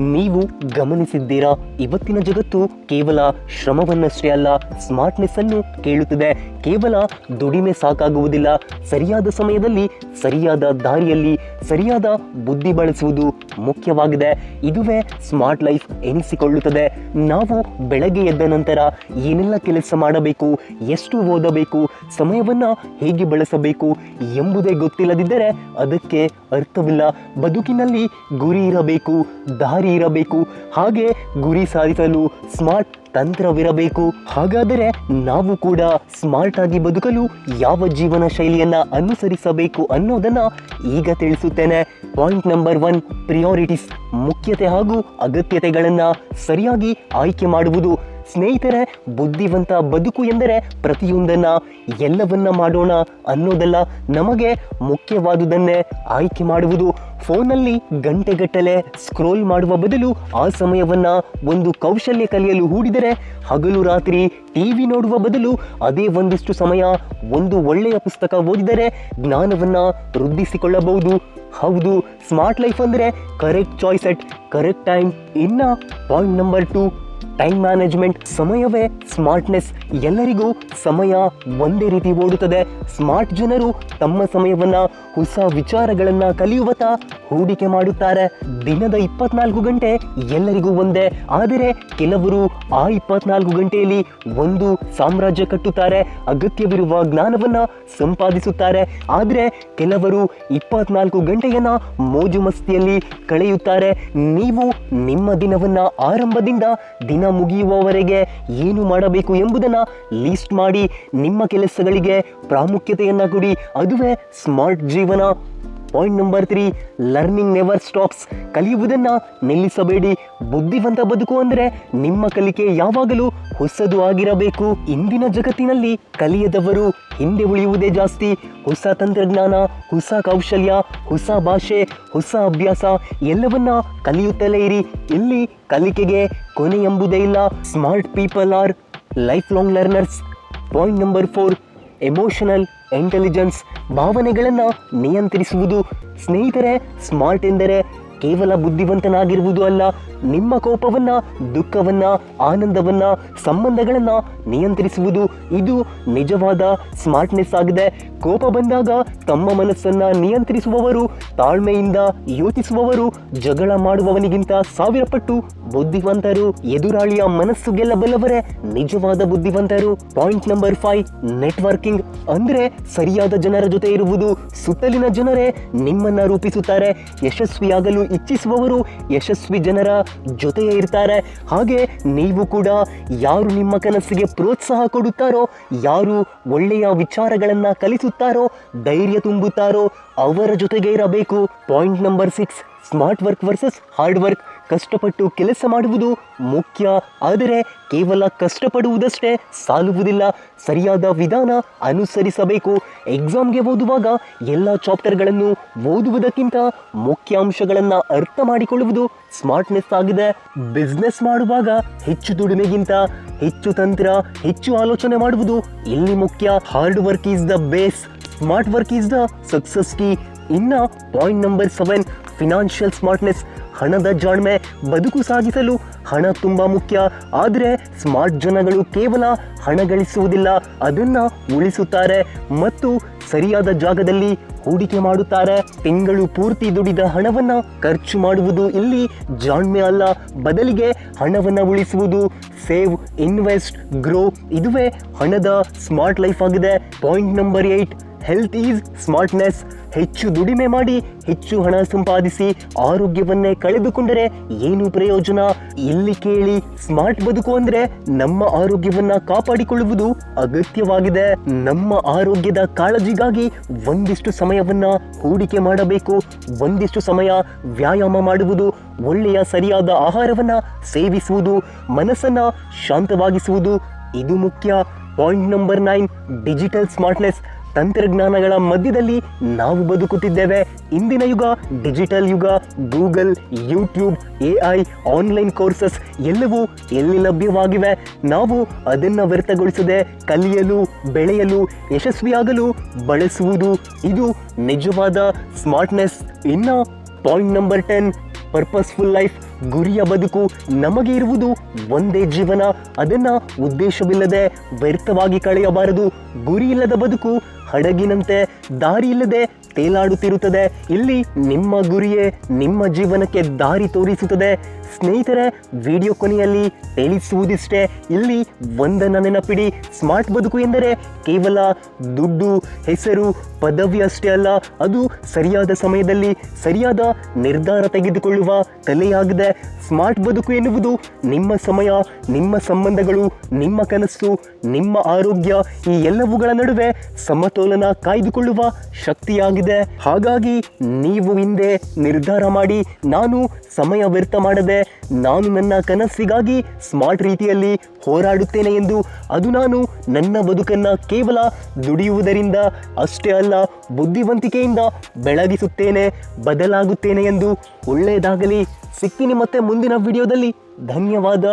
ನೀವು ಗಮನಿಸಿದ್ದೀರಾ, ಇವತ್ತಿನ ಜಗತ್ತು ಕೇವಲ ಶ್ರಮವನ್ನಷ್ಟೇ ಅಲ್ಲ, ಸ್ಮಾರ್ಟ್ನೆಸ್ ಅನ್ನು ಕೇಳುತ್ತದೆ. ಕೇವಲ ದುಡಿಮೆ ಸಾಕಾಗುವುದಿಲ್ಲ, ಸರಿಯಾದ ಸಮಯದಲ್ಲಿ ಸರಿಯಾದ ದಾರಿಯಲ್ಲಿ ಸರಿಯಾದ ಬುದ್ಧಿ ಬಳಸುವುದು ಮುಖ್ಯವಾಗಿದೆ. ಇದುವೇ ಸ್ಮಾರ್ಟ್ ಲೈಫ್ ಎನಿಸಿಕೊಳ್ಳುತ್ತದೆ. ನಾವು ಬೆಳಗ್ಗೆ ಎದ್ದ ನಂತರ ಏನೆಲ್ಲ ಕೆಲಸ ಮಾಡಬೇಕು, ಎಷ್ಟು ಓದಬೇಕು, ಸಮಯವನ್ನು ಹೇಗೆ ಬಳಸಬೇಕು ಎಂಬುದೇ ಗೊತ್ತಿಲ್ಲದಿದ್ದರೆ ಅದಕ್ಕೆ ಅರ್ಥವಿಲ್ಲ. ಬದುಕಿನಲ್ಲಿ ಗುರಿ ಇರಬೇಕು, ದಾರಿ ಇರಬೇಕು, ಹಾಗೆ ಗುರಿ ಸಾಧಿಸಲು ಸ್ಮಾರ್ಟ್ ತಂತ್ರವಿರಬೇಕು. ಹಾಗಾದರೆ ನಾವು ಕೂಡ ಸ್ಮಾರ್ಟ್ ಆಗಿ ಬದುಕಲು ಯಾವ ಜೀವನ ಶೈಲಿಯನ್ನ ಅನುಸರಿಸಬೇಕು ಅನ್ನೋದನ್ನ ಈಗ ತಿಳಿಸುತ್ತೇನೆ. Point number 1, priorities. ಮುಖ್ಯತೆ ಹಾಗೂ ಅಗತ್ಯತೆಗಳನ್ನ ಸರಿಯಾಗಿ ಆಯ್ಕೆ ಮಾಡುವುದು. ಸ್ನೇಹಿತರೆ, ಬುದ್ಧಿವಂತ ಬದುಕು ಎಂದರೆ ಪ್ರತಿಯೊಂದನ್ನ ಎಲ್ಲವನ್ನ ಮಾಡೋಣ ಅನ್ನೋದಲ್ಲ, ನಮಗೆ ಮುಖ್ಯವಾದುದನ್ನೇ ಆಯ್ಕೆ ಮಾಡುವುದು. ಫೋನಲ್ಲಿ ಗಂಟೆಗಟ್ಟಲೆ ಸ್ಕ್ರೋಲ್ ಮಾಡುವ ಬದಲು ಆ ಸಮಯವನ್ನ ಒಂದು ಕೌಶಲ್ಯ ಕಲಿಯಲು ಹೂಡಿದರೆ, ಹಗಲು ರಾತ್ರಿ ಟಿವಿ ನೋಡುವ ಬದಲು ಅದೇ ಒಂದಿಷ್ಟು ಸಮಯ ಒಂದು ಒಳ್ಳೆಯ ಪುಸ್ತಕ ಓದಿದರೆ ಜ್ಞಾನವನ್ನ ವೃದ್ಧಿಸಿಕೊಳ್ಳಬಹುದು. ಹೌದು, ಸ್ಮಾರ್ಟ್ ಲೈಫ್ ಅಂದರೆ correct choice at correct time. ಇನ್ನ ಪಾಯಿಂಟ್ ನಂಬರ್ 2, ಟೈಮ್ ಮ್ಯಾನೇಜ್ಮೆಂಟ್. ಸಮಯವೇ ಸ್ಮಾರ್ಟ್ನೆಸ್. ಎಲ್ಲರಿಗೂ ಸಮಯ ಒಂದೇ ರೀತಿ ಓಡುತ್ತದೆ. ಸ್ಮಾರ್ಟ್ ಜನರು ತಮ್ಮ ಸಮಯವನ್ನ ಹೊಸ ವಿಚಾರಗಳನ್ನ ಕಲಿಯುವತ್ತ ಹೂಡಿಕೆ ಮಾಡುತ್ತಾರೆ. ದಿನದ 24 ಗಂಟೆ ಎಲ್ಲರಿಗೂ ಒಂದೇ, ಆದರೆ ಕೆಲವರು ಆ 24 ಗಂಟೆಯಲ್ಲಿ ಒಂದು ಸಾಮ್ರಾಜ್ಯ ಕಟ್ಟುತ್ತಾರೆ, ಅಗತ್ಯವಿರುವ ಜ್ಞಾನವನ್ನ ಸಂಪಾದಿಸುತ್ತಾರೆ. ಆದರೆ ಕೆಲವರು 24 ಗಂಟೆಯನ್ನ ಮೋಜು ಮಸ್ತಿಯಲ್ಲಿ ಕಳೆಯುತ್ತಾರೆ. ನೀವು ನಿಮ್ಮ ದಿನವನ್ನ ಆರಂಭದಿಂದ ದಿನ ಮುಗಿಯುವವರೆಗೆ ಏನು ಮಾಡಬೇಕು ಎಂಬುದನ್ನು ಲಿಸ್ಟ್ ಮಾಡಿ ನಿಮ್ಮ ಕೆಲಸಗಳಿಗೆ ಪ್ರಾಮುಖ್ಯತೆಯನ್ನು ಕೊಡಿ. ಅದುವೇ ಸ್ಮಾರ್ಟ್ ಜೀವನ. Point number 3, learning never stops. ಕಲಿಯುವುದನ್ನು ನಿಲ್ಲಿಸಬೇಡಿ. ಬುದ್ಧಿವಂತ ಬದುಕು ಅಂದರೆ ನಿಮ್ಮ ಕಲಿಕೆ ಯಾವಾಗಲೂ ಹೊಸದು ಆಗಿರಬೇಕು. ಇಂದಿನ ಜಗತ್ತಿನಲ್ಲಿ ಕಲಿಯದವರು ಹಿಂದೆ ಉಳಿಯುವುದೇ ಜಾಸ್ತಿ. ಹೊಸ ತಂತ್ರಜ್ಞಾನ, ಹೊಸ ಕೌಶಲ್ಯ, ಹೊಸ ಭಾಷೆ, ಹೊಸ ಅಭ್ಯಾಸ ಎಲ್ಲವನ್ನ ಕಲಿಯುತ್ತಲೇ ಇರಿ. ಇಲ್ಲಿ ಕಲಿಕೆಗೆ ಕೊನೆ ಎಂಬುದೇ ಇಲ್ಲ. Smart people are life long learners. Point number 4, emotional intelligence. ಭಾವನೆಗಳನ್ನು ನಿಯಂತ್ರಿಸುವುದು. ಸ್ನೇಹಿತರೆ, ಸ್ಮಾರ್ಟ್ ಎಂದರೆ ಕೇವಲ ಬುದ್ಧಿವಂತನಾಗಿರುವುದು ಅಲ್ಲ, ನಿಮ್ಮ ಕೋಪವನ್ನ, ದುಃಖವನ್ನ, ಆನಂದವನ್ನ, ಸಂಬಂಧಗಳನ್ನ ನಿಯಂತ್ರಿಸುವುದು. ಇದು ನಿಜವಾದ ಸ್ಮಾರ್ಟ್ನೆಸ್ ಆಗಿದೆ. ಕೋಪ ಬಂದಾಗ ತಮ್ಮ ಮನಸ್ಸನ್ನ ನಿಯಂತ್ರಿಸುವವರು, ತಾಳ್ಮೆಯಿಂದ ಯೋಚಿಸುವವರು ಜಗಳ ಮಾಡುವವನಿಗಿಂತ 1000 ಪಟ್ಟು ಬುದ್ಧಿವಂತರು. ಎದುರಾಳಿಯ ಮನಸ್ಸು ಗೆಲ್ಲಬಲ್ಲವರೇ ನಿಜವಾದ ಬುದ್ಧಿವಂತರು. Point number 5, networking. ಅಂದ್ರೆ ಸರಿಯಾದ ಜನರ ಜೊತೆ ಇರುವುದು. ಸುತ್ತಲಿನ ಜನರೇ ನಿಮ್ಮನ್ನ ರೂಪಿಸುತ್ತಾರೆ. ಯಶಸ್ವಿಯಾಗಲು ಇಚ್ಛಿಸುವವರು ಯಶಸ್ವಿ ಜನರ ಜೊತೆಯೇ ಇರ್ತಾರೆ. ಹಾಗೆ ನೀವು ಕೂಡ ಯಾರು ನಿಮ್ಮ ಕನಸಿಗೆ ಪ್ರೋತ್ಸಾಹ ಕೊಡುತ್ತಾರೋ, ಯಾರು ಒಳ್ಳೆಯ ವಿಚಾರಗಳನ್ನ ಕಲಿಸುತ್ತಾರೋ, ಧೈರ್ಯ ತುಂಬುತ್ತಾರೋ ಅವರ ಜೊತೆಗೆ ಇರಬೇಕು. Point number 6, smart work versus hard work. ಕಷ್ಟಪಟ್ಟು ಕೆಲಸ ಮಾಡುವುದು ಮುಖ್ಯ, ಆದರೆ ಕೇವಲ ಕಷ್ಟಪಡುವುದಷ್ಟೇ ಸಾಲುವುದಿಲ್ಲ. ಸರಿಯಾದ ವಿಧಾನ ಅನುಸರಿಸಬೇಕು. ಎಕ್ಸಾಮ್ಗೆ ಓದುವಾಗ ಎಲ್ಲ ಚಾಪ್ಟರ್ಗಳನ್ನು ಓದುವುದಕ್ಕಿಂತ ಮುಖ್ಯ ಅಂಶಗಳನ್ನು ಅರ್ಥ ಮಾಡಿಕೊಳ್ಳುವುದು ಸ್ಮಾರ್ಟ್ನೆಸ್ ಆಗಿದೆ. ಬಿಸ್ನೆಸ್ ಮಾಡುವಾಗ ಹೆಚ್ಚು ದುಡಿಮೆಗಿಂತ ಹೆಚ್ಚು ತಂತ್ರ, ಹೆಚ್ಚು ಆಲೋಚನೆ ಮಾಡುವುದು ಇಲ್ಲಿ ಮುಖ್ಯ. Hard work is the base, smart work is the success key. ಇನ್ನ ಪಾಯಿಂಟ್ ನಂಬರ್ 7, ಫಿನಾನ್ಷಿಯಲ್ ಸ್ಮಾರ್ಟ್ನೆಸ್. ಹಣದ ಜಾಣ್ಮೆ. ಬದುಕು ಸಾಗಿಸಲು ಹಣ ತುಂಬ ಮುಖ್ಯ, ಆದರೆ ಸ್ಮಾರ್ಟ್ ಜನಗಳು ಕೇವಲ ಹಣ ಗಳಿಸುವುದಿಲ್ಲ, ಅದನ್ನ ಉಳಿಸುತ್ತಾರೆ ಮತ್ತು ಸರಿಯಾದ ಜಾಗದಲ್ಲಿ ಹೂಡಿಕೆ ಮಾಡುತ್ತಾರೆ. ತಿಂಗಳು ಪೂರ್ತಿ ದುಡಿದ ಹಣವನ್ನ ಖರ್ಚು ಮಾಡುವುದು ಇಲ್ಲಿ ಜಾಣ್ಮೆ ಅಲ್ಲ, ಬದಲಿಗೆ ಹಣವನ್ನ ಉಳಿಸುವುದು. Save, invest, grow. ಇದುವೇ ಹಣದ ಸ್ಮಾರ್ಟ್ ಲೈಫ್ ಆಗಿದೆ. Point number 8, health is smartness. ಹೆಚ್ಚು ದುಡಿಮೆ ಮಾಡಿ ಹೆಚ್ಚು ಹಣ ಸಂಪಾದಿಸಿ ಆರೋಗ್ಯವನ್ನೇ ಕಳೆದುಕೊಂಡರೆ ಏನು ಪ್ರಯೋಜನ? ಇಲ್ಲಿ ಕೇಳಿ, ಸ್ಮಾರ್ಟ್ ಬದುಕು ಅಂದ್ರೆ ನಮ್ಮ ಆರೋಗ್ಯವನ್ನ ಕಾಪಾಡಿಕೊಳ್ಳುವುದು ಅಗತ್ಯವಾಗಿದೆ. ನಮ್ಮ ಆರೋಗ್ಯದ ಕಾಳಜಿಗಾಗಿ ಒಂದಿಷ್ಟು ಸಮಯವನ್ನ ಹೂಡಿಕೆ ಮಾಡಬೇಕು. ಒಂದಿಷ್ಟು ಸಮಯ ವ್ಯಾಯಾಮ ಮಾಡುವುದು, ಒಳ್ಳೆಯ ಸರಿಯಾದ ಆಹಾರವನ್ನ ಸೇವಿಸುವುದು, ಮನಸ್ಸನ್ನ ಶಾಂತವಾಗಿಸುವುದು ಇದು ಮುಖ್ಯ. Point number 9, digital smartness. ತಂತ್ರಜ್ಞಾನಗಳ ಮಧ್ಯದಲ್ಲಿ ನಾವು ಬದುಕುತ್ತಿದ್ದೇವೆ. ಇಂದಿನ ಯುಗ ಡಿಜಿಟಲ್ ಯುಗ. Google, YouTube, AI, online courses ಎಲ್ಲವೂ ಎಲ್ಲಿ ಲಭ್ಯವಾಗಿವೆ. ನಾವು ಅದನ್ನು ವ್ಯರ್ಥಗೊಳಿಸದೆ ಕಲಿಯಲು, ಬೆಳೆಯಲು, ಯಶಸ್ವಿಯಾಗಲು ಬಳಸುವುದು ಇದು ನಿಜವಾದ ಸ್ಮಾರ್ಟ್ನೆಸ್. ಇನ್ನು ಪಾಯಿಂಟ್ ನಂಬರ್ 10, ಪರ್ಪಸ್ಫುಲ್ ಲೈಫ್. ಗುರಿಯ ಬದುಕು. ನಮಗೆ ಇರುವುದು ಒಂದೇ ಜೀವನ, ಅದನ್ನ ಉದ್ದೇಶವಿಲ್ಲದೆ ವ್ಯರ್ಥವಾಗಿ ಕಳೆಯಬಾರದು. ಗುರಿ ಇಲ್ಲದ ಬದುಕು ಹಡಗಿನಂತೆ ದಾರಿ ಇಲ್ಲದೆ ತೇಲಾಡುತ್ತಿರುತ್ತದೆ. ಇಲ್ಲಿ ನಿಮ್ಮ ಗುರಿಯೇ ನಿಮ್ಮ ಜೀವನಕ್ಕೆ ದಾರಿ ತೋರಿಸುತ್ತದೆ. ಸ್ನೇಹಿತರೆ, ವಿಡಿಯೋ ಕೊನೆಯಲ್ಲಿ ತಿಳಿಸುವುದಿಷ್ಟೇ, ಇಲ್ಲಿ ಒಂದನ್ನ ನೆನಪಿಡಿ, ಸ್ಮಾರ್ಟ್ ಬದುಕು ಎಂದರೆ ಕೇವಲ ದುಡ್ಡು, ಹೆಸರು, ಪದವಿ ಅಷ್ಟೇ ಅಲ್ಲ, ಅದು ಸರಿಯಾದ ಸಮಯದಲ್ಲಿ ಸರಿಯಾದ ನಿರ್ಧಾರ ತೆಗೆದುಕೊಳ್ಳುವ ಕಲೆಯಾಗಿದೆ. ಸ್ಮಾರ್ಟ್ ಬದುಕು ಎನ್ನುವುದು ನಿಮ್ಮ ಸಮಯ, ನಿಮ್ಮ ಸಂಬಂಧಗಳು, ನಿಮ್ಮ ಕನಸು, ನಿಮ್ಮ ಆರೋಗ್ಯ, ಈ ಎಲ್ಲವುಗಳ ನಡುವೆ ಸಮತೋಲನ ಕಾಯ್ದುಕೊಳ್ಳುವ ಶಕ್ತಿಯಾಗಿದೆ. ಹಾಗಾಗಿ ನೀವು ಹಿಂದೆ ನಿರ್ಧಾರ ಮಾಡಿ, ನಾನು ಸಮಯ ವ್ಯರ್ಥ ಮಾಡದೆ ನಾನು ನನ್ನ ಕನಸಿಗಾಗಿ ಸ್ಮಾರ್ಟ್ ರೀತಿಯಲ್ಲಿ ಹೋರಾಡುತ್ತೇನೆ ಎಂದು. ಅದು ನಾನು ನನ್ನ ಬದುಕನ್ನು ಕೇವಲ ದುಡಿಯುವುದರಿಂದ ಅಷ್ಟೇ ಅಲ್ಲ, ಬುದ್ಧಿವಂತಿಕೆಯಿಂದ ಬೆಳಗಿಸುತ್ತೇನೆ, ಬದಲಾಗುತ್ತೇನೆ ಎಂದು. ಒಳ್ಳೆಯದಾಗಲಿ. ಸಿಗ್ತೀನಿ ಮತ್ತೆ ಮುಂದಿನ ವಿಡಿಯೋದಲ್ಲಿ. ಧನ್ಯವಾದ.